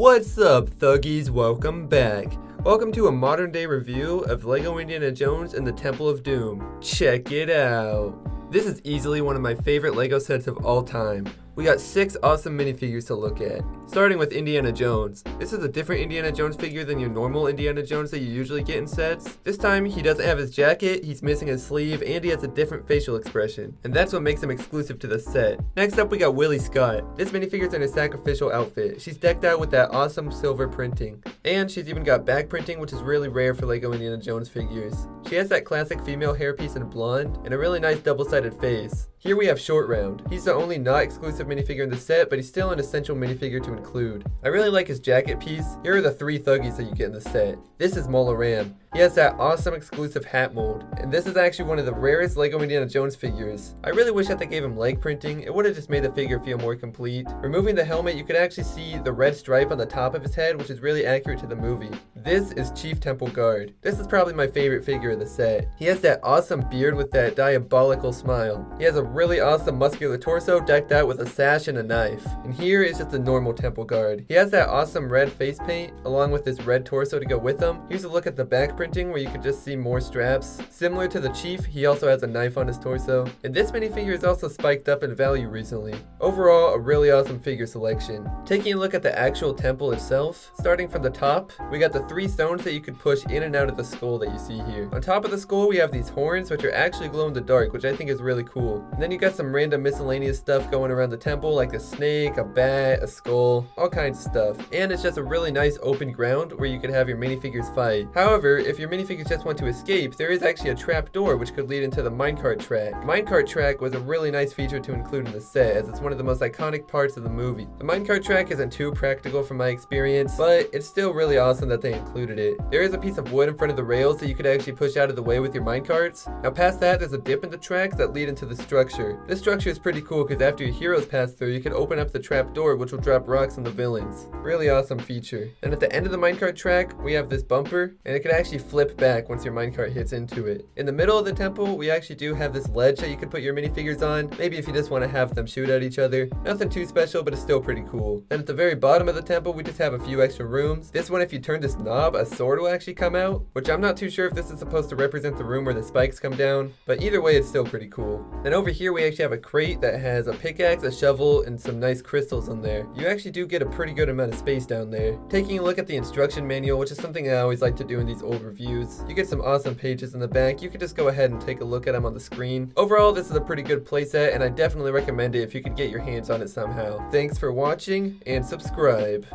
What's up, Thuggies? Welcome back. Welcome to a modern day review of LEGO Indiana Jones and the Temple of Doom. Check it out. This is easily one of my favorite LEGO sets of all time. We got 6 awesome minifigures to look at. Starting with Indiana Jones. This is a different Indiana Jones figure than your normal Indiana Jones that you usually get in sets. This time, he doesn't have his jacket, he's missing his sleeve, and he has a different facial expression. And that's what makes him exclusive to the set. Next up, we got Willie Scott. This minifigure's in a sacrificial outfit. She's decked out with that awesome silver printing. And she's even got back printing, which is really rare for LEGO Indiana Jones figures. She has that classic female hairpiece in blonde, and a really nice double-sided face. Here we have Short Round. He's the only not exclusive minifigure in the set, but he's still an essential minifigure to include. I really like his jacket piece. Here are the 3 Thuggies that you get in the set. This is Mola Ram. He has that awesome exclusive hat mold, and this is actually one of the rarest LEGO Indiana Jones figures. I really wish that they gave him leg printing. It would have just made the figure feel more complete. Removing the helmet, you could actually see the red stripe on the top of his head, which is really accurate to the movie. This is Chief Temple Guard. This is probably my favorite figure in the set. He has that awesome beard with that diabolical smile. He has a really awesome muscular torso decked out with a sash and a knife. And here is just a normal Temple Guard. He has that awesome red face paint along with this red torso to go with him. Here's a look at the back printing where you could just see more straps. Similar to the Chief, he also has a knife on his torso. And this minifigure is also spiked up in value recently. Overall, a really awesome figure selection. Taking a look at the actual temple itself, starting from the top, we got the 3 stones that you could push in and out of the skull that you see here. On top of the skull, we have these horns, which are actually glow in the dark, which I think is really cool. And then you got some random miscellaneous stuff going around the temple, like a snake, a bat, a skull, all kinds of stuff. And it's just a really nice open ground where you could have your minifigures fight. However, if your minifigures just want to escape, there is actually a trap door which could lead into the minecart track. The minecart track was a really nice feature to include in the set, as it's one of the most iconic parts of the movie. The minecart track isn't too practical from my experience, but it's still really awesome that they included it. There is a piece of wood in front of the rails that you could actually push out of the way with your minecarts. Now past that, there's a dip in the tracks that lead into the structure. This structure is pretty cool because after your heroes pass through, you can open up the trap door which will drop rocks on the villains. Really awesome feature. And at the end of the minecart track, we have this bumper, and it can actually flip back once your minecart hits into it. In the middle of the temple, we actually do have this ledge that you can put your minifigures on, maybe if you just want to have them shoot at each other. Nothing too special, but it's still pretty cool. And at the very bottom of the temple, we just have a few extra rooms. This one, if you turn this knob, a sword will actually come out, which I'm not too sure if this is supposed to represent the room where the spikes come down, but either way, it's still pretty cool. Then over here, we actually have a crate that has a pickaxe, a shovel, and some nice crystals in there. You actually do get a pretty good amount of space down there. Taking a look at the instruction manual, which is something I always like to do in these old reviews, you get some awesome pages in the back. You could just go ahead and take a look at them on the screen. Overall, this is a pretty good playset, and I definitely recommend it if you could get your hands on it somehow. Thanks for watching, and subscribe.